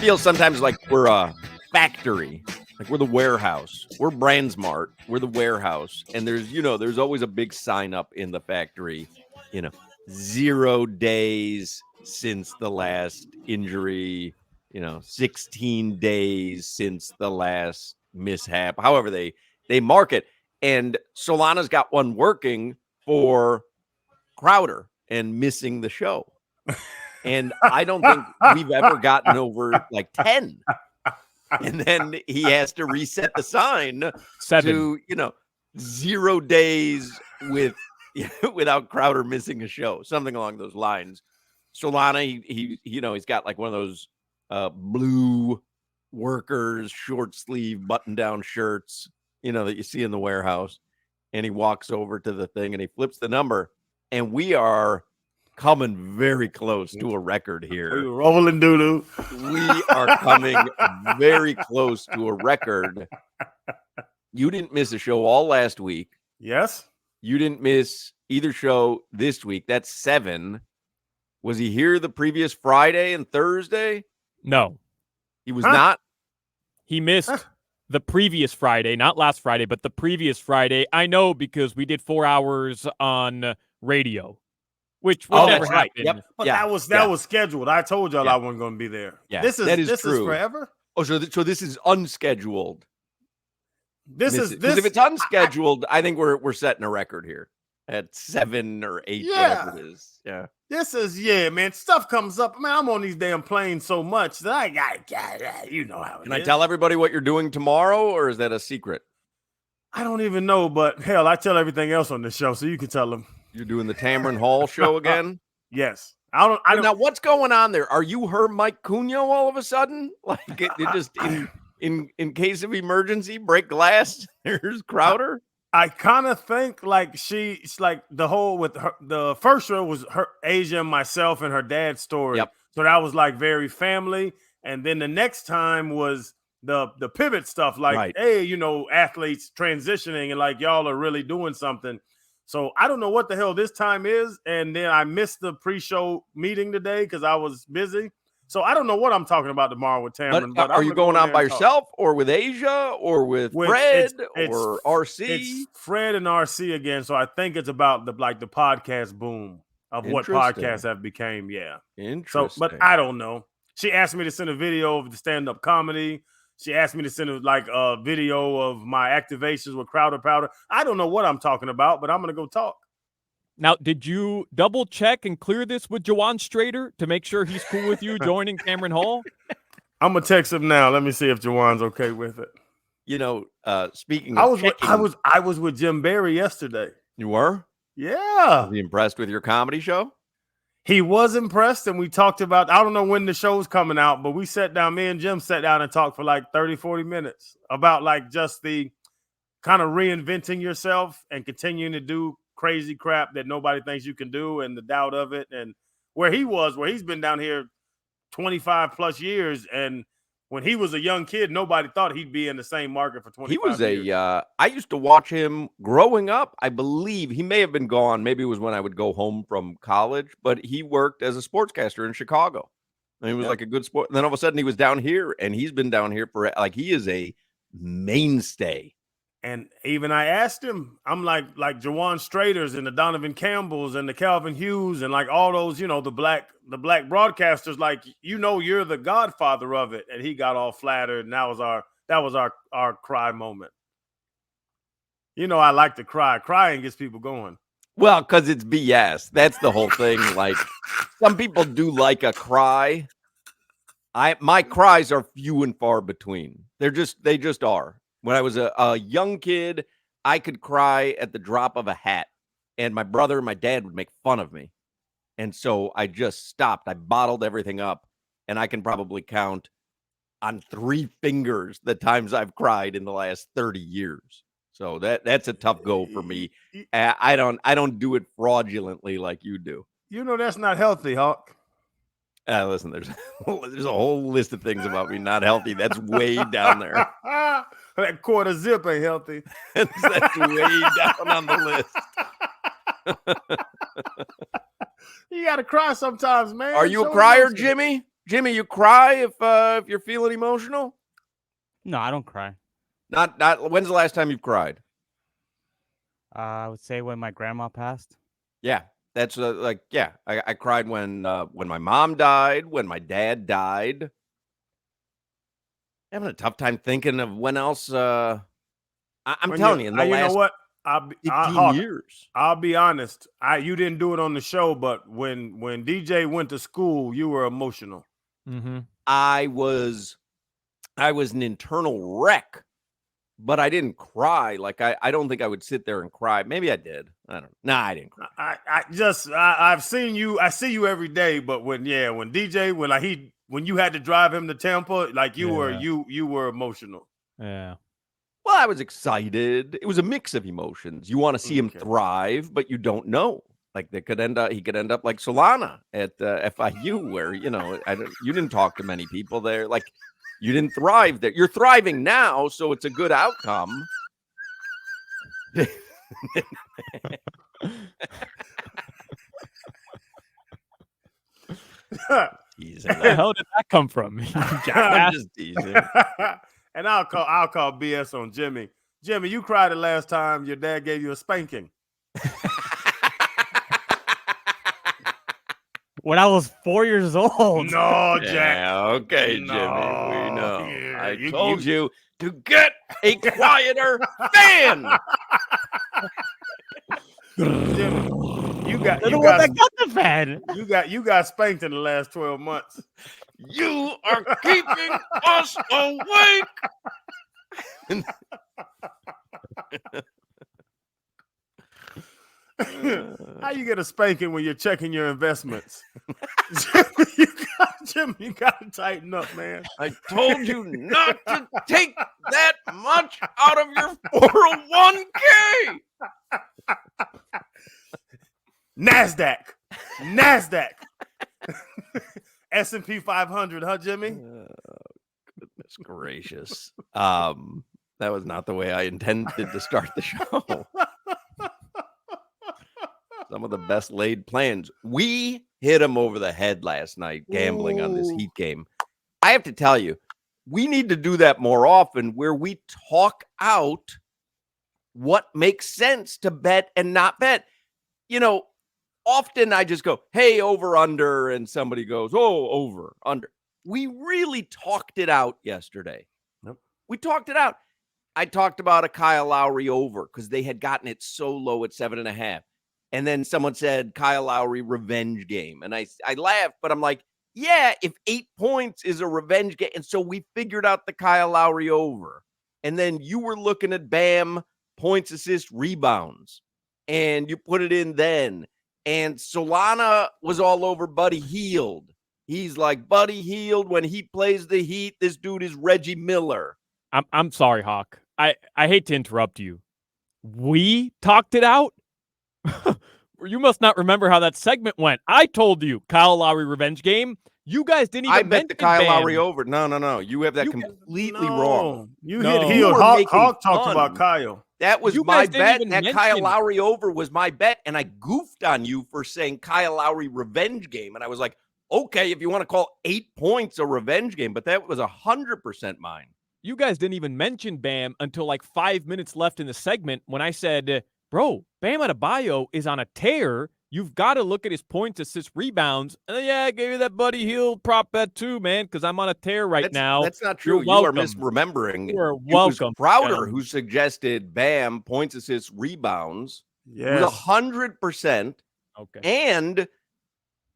feel sometimes like we're a factory, like we're the warehouse. We're BrandSmart. We're the warehouse, and there's always a big sign up in the factory. 0 days since the last injury. 16 days since the last mishap. However they mark it, and Solana's got one working for Crowder and missing the show. And I don't think we've ever gotten over like 10. And then he has to reset the sign 7 to, 0 days without Crowder missing a show, something along those lines. Solana, he's got like one of those blue workers, short sleeve button down shirts, that you see in the warehouse. And he walks over to the thing and he flips the number. And we are coming very close to a record here. We're rolling doo-doo. We are coming very close to a record. You didn't miss a show all last week. Yes. You didn't miss either show this week. That's 7. Was he here the previous Friday and Thursday? No. He was not? He missed the previous Friday, not last Friday, but the previous Friday. I know because we did 4 hours on radio, which will never happen. Yep. But that was scheduled. I told y'all I wasn't going to be there. Yeah, this true. is forever. Oh, so this is unscheduled. Because if it's unscheduled, I think we're setting a record here at 7 or 8, whatever it is. Yeah. This is man. Stuff comes up. Man, I'm on these damn planes so much that I got you know how it is. Can I tell everybody what you're doing tomorrow, or is that a secret? I don't even know, but hell, I tell everything else on the show, so you can tell them. You're doing the Tamron Hall show again? Yes. I don't. Now, what's going on there? Are you her Mike Cunha all of a sudden? Like it just in case of emergency, break glass. There's Crowder. I kind of think like she's like the whole with her. The first show was her, Asia, and myself, and her dad's story. Yep. So that was like very family. And then the next time was the pivot stuff, like hey, athletes transitioning, and like y'all are really doing something. So I don't know what the hell this time is. And then I missed the pre-show meeting today because I was busy. So I don't know what I'm talking about tomorrow with Tamron. But are you going on by yourself or with Asia or with Fred or RC? It's Fred and RC again. So I think it's about the podcast boom of what podcasts have became. Yeah. Interesting. So, but I don't know. She asked me to send a video of the stand-up comedy. She asked me to send a video of my activations with Crowder Powder. I don't know what I'm talking about, but I'm going to go talk. Now, did you double check and clear this with Jawan Strader to make sure he's cool with you joining Tamron Hall? I'm gonna text him now. Let me see if Jawan's okay with it. Speaking of I was with Jim Barry yesterday. You were? Yeah. Was he impressed with your comedy show? He was impressed, and we talked about, I don't know when the show's coming out, but we sat down, me and Jim sat down and talked for like 30, 40 minutes about like just the kind of reinventing yourself and continuing to do crazy crap that nobody thinks you can do, and the doubt of it, and where he's been down here 25 plus years, and when he was a young kid, nobody thought he'd be in the same market for 25 years. I used to watch him growing up. I believe he may have been gone. Maybe it was when I would go home from college, but he worked as a sportscaster in Chicago. And he was like a good sport. And then all of a sudden he was down here, and he's been down here for he is a mainstay. And even I asked him, I'm like Jawan Straters and the Donovan Campbells and the Calvin Hughes and like all those, the black broadcasters, like, you're the godfather of it. And he got all flattered. And that was our cry moment. I like to cry. Crying gets people going. Well, because it's BS. That's the whole thing. Like, some people do like a cry. My cries are few and far between. They just are. When I was a young kid, I could cry at the drop of a hat, and my brother and my dad would make fun of me. And so I just stopped. I bottled everything up, and I can probably count on 3 fingers the times I've cried in the last 30 years. So that's a tough go for me. I don't do it fraudulently like you do. That's not healthy, Hawk. Listen, there's a whole list of things about me not healthy. That's way down there. That quarter zip ain't healthy. That's way down on the list. You got to cry sometimes, man. Are you a crier, Jimmy? Jimmy, you cry if you're feeling emotional? No, I don't cry. Not. When's the last time you've cried? I would say when my grandma passed. Yeah, that's I cried when my mom died, when my dad died. Having a tough time thinking of when else. I'm telling you, in the you last know what? 15 years. I'll be honest. You didn't do it on the show, but when DJ went to school, you were emotional. Mm-hmm. I was an internal wreck, but I didn't cry. Like I don't think I would sit there and cry. Maybe I did. I don't know. Nah, I didn't cry. I've seen you. I see you every day, but when DJ when you had to drive him to Tampa, like you were emotional. Yeah. Well, I was excited. It was a mix of emotions. You want to see him thrive, but you don't know. Like he could end up like Solana at FIU, where you didn't talk to many people there. Like you didn't thrive there. You're thriving now, so it's a good outcome. Where the hell did that come from? I'm just teasing. And I'll call BS on Jimmy. Jimmy, you cried the last time your dad gave you a spanking. When I was 4 years old. No, Jack. Yeah, okay, No. Jimmy. We know. Yeah, I told you to get a quieter fan. Jimmy, you got the fan. You got spanked in the last 12 months. You are keeping us awake. How you get a spanking when you're checking your investments? Jimmy, you got to tighten up, man. I told you not to take that much out of your 401k. NASDAQ. S&P 500, huh, Jimmy? Goodness gracious. That was not the way I intended to start the show. Some of the best laid plans. We hit him over the head last night gambling on this Heat game. I have to tell you, we need to do that more often, where we talk out what makes sense to bet and not bet. Often I just go, hey, over, under, and somebody goes, oh, over, under. We really talked it out yesterday. Yep. We talked it out. I talked about a Kyle Lowry over because they had gotten it so low at 7.5. And then someone said Kyle Lowry revenge game. And I laughed, but I'm like, yeah, if 8 points is a revenge game. And so we figured out the Kyle Lowry over. And then you were looking at Bam, points, assists, rebounds. And you put it in then. And Solana was all over Buddy Hield. He's like, Buddy Hield, when he plays the Heat, this dude is Reggie Miller. I'm sorry, Hawk. I hate to interrupt you. We talked it out? You must not remember how that segment went. I told you, Kyle Lowry revenge game. You guys didn't even mention the Kyle Bam. Lowry over. No. You have that completely wrong. You hit Hield. Hawk talked about Kyle. That was my bet. That Kyle Lowry over was my bet. And I goofed on you for saying Kyle Lowry revenge game. And I was like, okay, if you want to call 8 points a revenge game, but that was 100% mine. You guys didn't even mention Bam until like 5 minutes left in the segment when I said, bro, Bam Adebayo is on a tear. You've got to look at his points, assists, rebounds. And then, I gave you that Buddy Hield prop bet too, man, because I'm on a tear now. That's not true. You are misremembering. You're welcome. It was Crowder who suggested Bam, points, assists, rebounds. Yes. It was 100%. Okay. And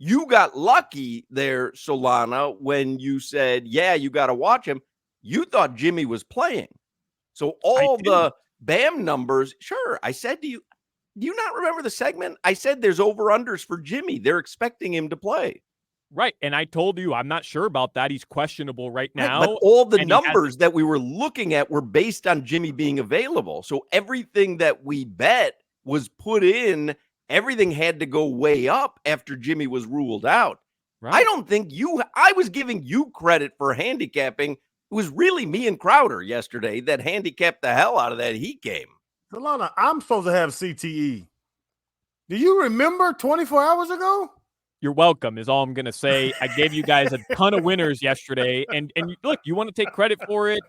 you got lucky there, Solana, when you said, yeah, you got to watch him. You thought Jimmy was playing. So all the Bam numbers, sure, I said to you, do you not remember the segment? I said there's over-unders for Jimmy. They're expecting him to play. Right, and I told you I'm not sure about that. He's questionable right now. Right, but all the numbers that we were looking at were based on Jimmy being available. So everything that we bet was put in. Everything had to go way up after Jimmy was ruled out. Right. I don't think I was giving you credit for handicapping. It was really me and Crowder yesterday that handicapped the hell out of that Heat game. Solana, I'm supposed to have CTE. Do you remember 24 hours ago? You're welcome is all I'm going to say. I gave you guys a ton of winners yesterday. And look, you want to take credit for it.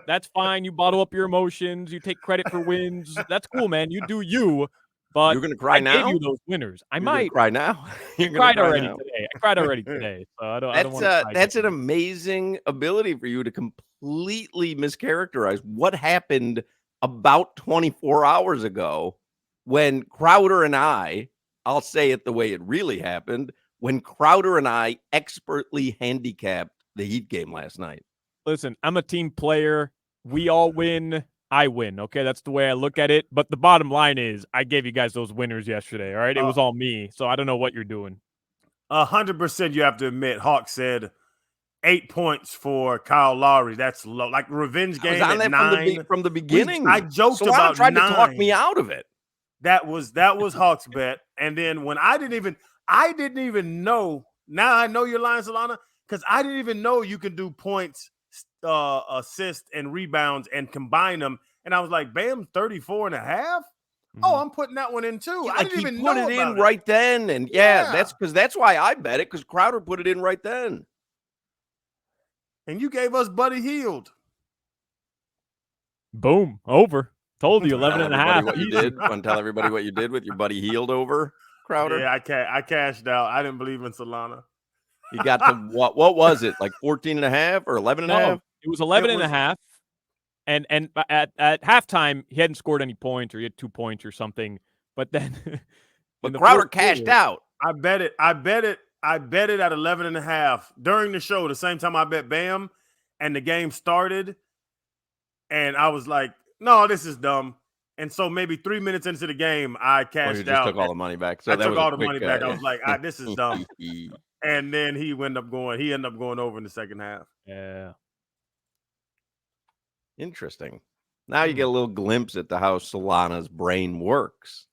That's fine. You bottle up your emotions. You take credit for wins. That's cool, man. You do you. But You're gonna cry I gave now? you those winners. I You're gonna might. cry now. You're I gonna cried cry already now. today. I cried already today. So I don't want to cry That's an again. amazing ability for you to completely mischaracterize what happened about 24 hours ago when Crowder and I'll say it the way it really happened, when Crowder and I expertly handicapped the Heat game last night. Listen, I'm a team player. We all win. I win. Okay, that's the way I look at it. But the bottom line is, I gave you guys those winners yesterday. All right, it was all me. So I don't know what you're doing. 100%. You have to admit, Hawk said 8 points for Kyle Lowry. That's low. Like revenge game I was on at that 9. from the beginning. I joked Solana about tried 9. to talk me out of it. That was Hawk's bet. And then when I didn't even know. Now I know you're lying, Solana, because I didn't even know you can do points, assists, and rebounds and combine them. And I was like, bam, 34 and a half. Oh, I'm putting that one in too. I didn't even know put it in about it. right then. And that's why I bet it, because Crowder put it in right then. And you gave us Buddy Hield. Boom. Over. Told you 11 and a half. What you did. Want to tell everybody what you did with your Buddy Hield over Crowder? Yeah, I cashed out. I didn't believe in Solana. He got to what was it? Like 14 and a half or 11 and a half? It was 11 and a half. And at halftime, he hadn't scored any points, or he had 2 points or something. But then but Crowder cashed out. I bet it at 11 and a half during the show, the same time I bet Bam, and the game started. And I was like, no, this is dumb. And so maybe 3 minutes into the game, I cashed just out. Took all the money back. So I that took was all the money back. I was like, this is dumb. And then he ended up going over in the second half. Yeah. Interesting. Now you get a little glimpse at how Solana's brain works.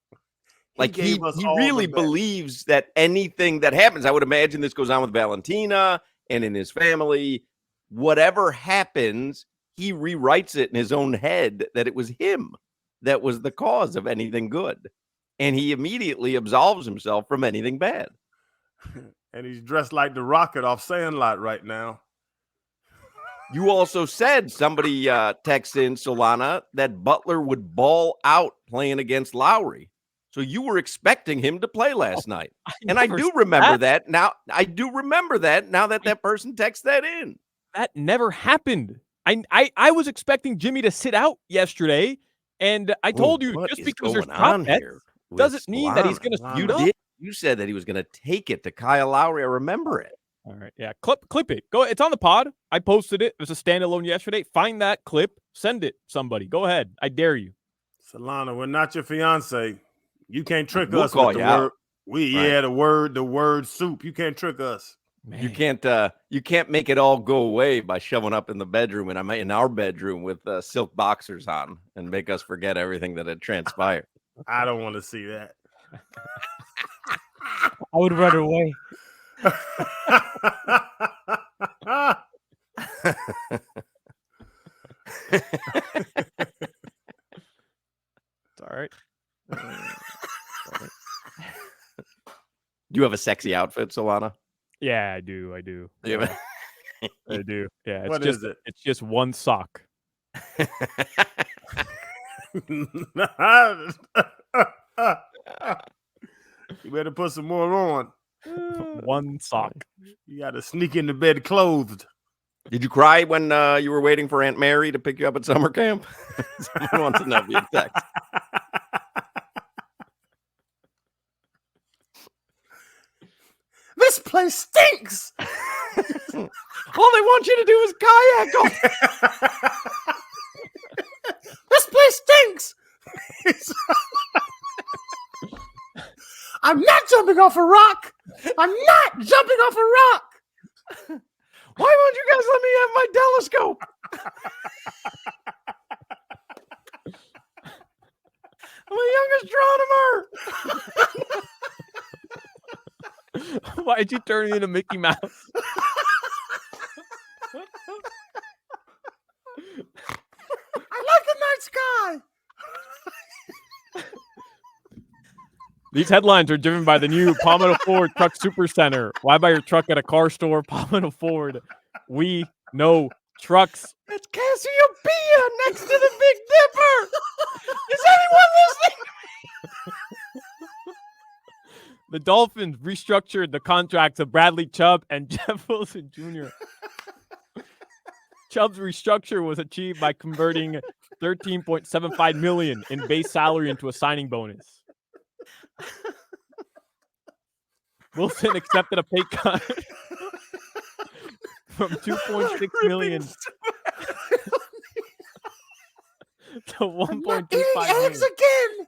Like he really believes that anything that happens, I would imagine this goes on with Valentina and in his family, whatever happens, he rewrites it in his own head that it was him that was the cause of anything good. And he immediately absolves himself from anything bad. And he's dressed like the Rocket off Sandlot right now. You also said, somebody texted in, Solana, that Butler would ball out playing against Lowry. So you were expecting him to play last night. And I do remember that. Now that person texts that in. That never happened. I was expecting Jimmy to sit out yesterday, and I told you, just because there's prop bets doesn't mean that he's going to suit up. You said that he was going to take it to Kyle Lowry. I remember it. All right, yeah, clip it. Go. It's on the pod. I posted it. It was a standalone yesterday. Find that clip. Send it somebody. Go ahead. I dare you. Solana, we're not your fiance. You can't trick We'll us call with the word. The word soup. You can't trick us. Man. You can't make it all go away by shoving up in the bedroom, and I'm in our bedroom with silk boxers on, and make us forget everything that had transpired. I don't want to see that. I would run away. It's all right. You have a sexy outfit, Solana? Yeah, I do. Yeah. I do. Yeah, What is it? It's just one sock. You better put some more on. One sock. You got to sneak into bed clothed. Did you cry when you were waiting for Aunt Mary to pick you up at summer camp? Someone wants to know if you text. This place stinks. All they want you to do is kayak. This place stinks. I'm not jumping off a rock. I'm not jumping off a rock. Why won't you guys let me have my telescope? I'm a young astronomer. Why'd you turn into Mickey Mouse? I like the night sky. These headlines are driven by the new Palmetto Ford Truck Super Center. Why buy your truck at a car store? Palmetto Ford. We know trucks. It's Cassiopeia next to the Big Dipper. Is anyone listening? The Dolphins restructured the contracts of Bradley Chubb and Jeff Wilson Jr. Chubb's restructure was achieved by converting $13.75 million in base salary into a signing bonus. Wilson accepted a pay cut from $2.6 million to $1.25 million. again.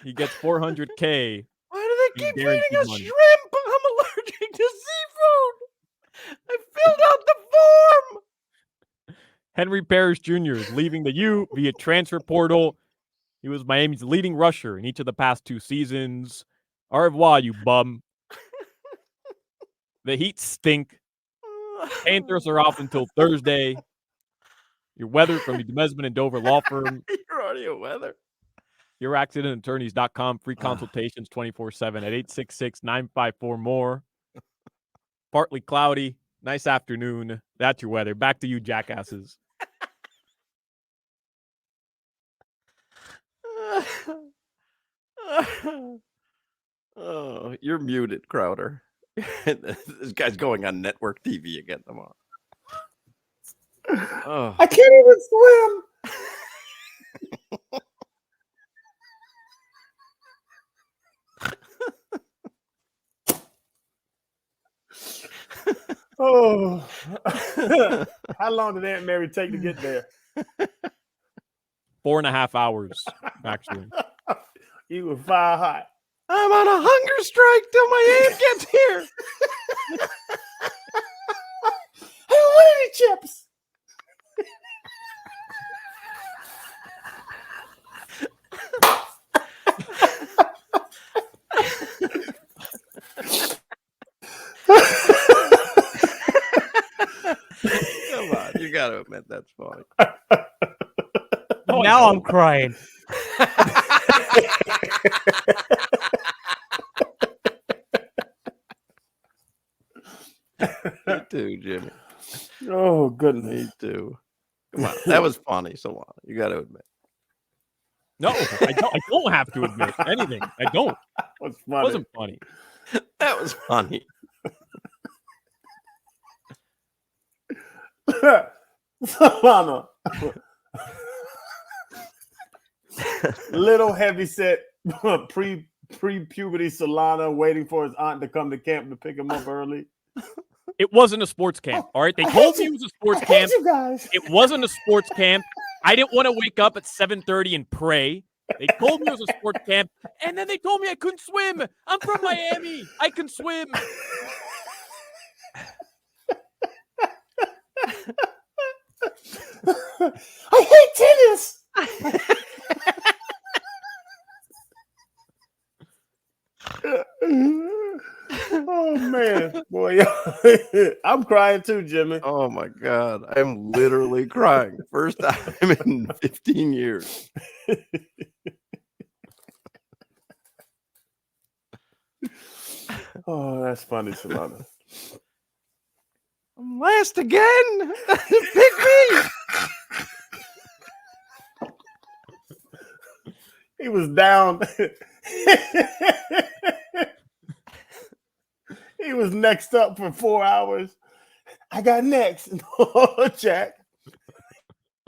He gets $400K. Why do they keep Guaranteed feeding us money. shrimp? I'm allergic to seafood. I filled out the form. Henry Parrish Jr. is leaving the U via transfer portal. He was Miami's leading rusher in each of the past 2 seasons. Au revoir, you bum. The Heat stink. Panthers are off until Thursday. Your weather from the Demesman and Dover Law Firm. Your audio weather. YourAccidentAttorneys.com. Free consultations 24/7 at 866-954-MORE. Partly cloudy. Nice afternoon. That's your weather. Back to you, jackasses. Oh, you're muted, Crowder. This guy's going on network TV again tomorrow. Oh. I can't even swim. Oh, how long did Aunt Mary take to get there? 4.5 hours, actually. You were fire hot. I'm on a hunger strike till my aunt gets here. I don't want any chips. Come on, you gotta admit that's funny. Now I'm crying. Me too, Jimmy. Oh, goodness. Me too. Come on, that was funny, Solana. You gotta admit. No, I don't have to admit anything. I don't. That's It funny. wasn't funny. That was funny. Solana. Little heavyset pre-puberty Solana waiting for his aunt to come to camp to pick him up early. It wasn't a sports camp. All right. They told me it was a sports camp. You guys. It wasn't a sports camp. I didn't want to wake up at 7:30 and pray. They told me it was a sports camp, and then they told me I couldn't swim. I'm from Miami. I can swim. I hate tennis. Oh man, boy, I'm crying too, Jimmy. Oh my God, I'm literally crying. First time in 15 years. Oh, that's funny, Solana. I'm last again. Pick me. He was down. He was next up for 4 hours. I got next. Oh, Jack.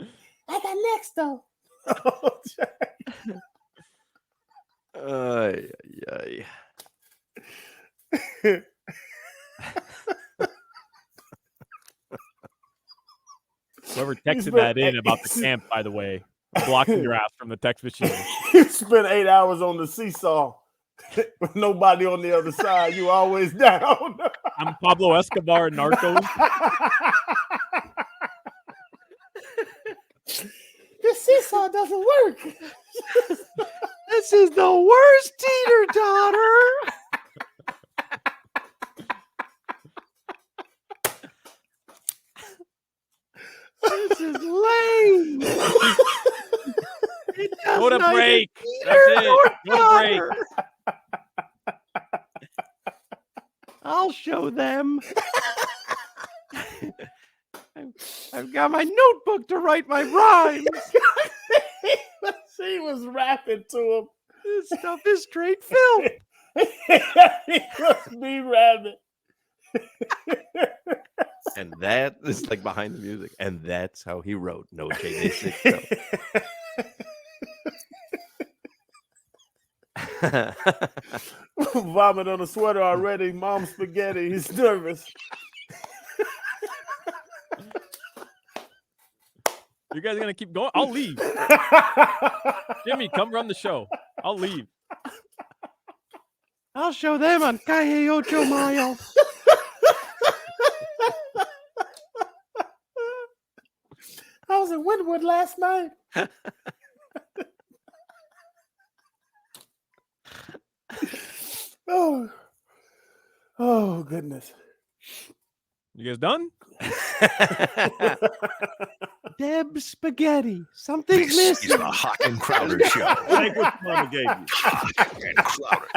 I got next though. Oh, Jack. Ay, ay, Whoever texted that in about the camp, by the way, I'm blocking your ass from the text machine. You spent 8 hours on the seesaw with nobody on the other side. You always down. I'm Pablo Escobar in Narcos. This seesaw doesn't work. This is the worst teeter-totter. This is lame. Oh Go to neither break. Peter That's it. nor Go to break. Connor. I'll show them. I've got my notebook to write my rhymes. She was rapping to him. This stuff is straight film. He must be rapping. And that is like behind the music. And that's how he wrote No JJ6 Show. Vomit on the sweater already. Mom spaghetti. He's nervous. You guys are going to keep going? I'll leave. Jimmy, come run the show. I'll leave. I'll show them on Calle Ocho Mayo. I was in Wynwood last night. Oh, goodness. You guys done? Deb Spaghetti. Something's This is missing. the Hoch and Crowder Show. Take what Mama gave you. Hoch and Crowder.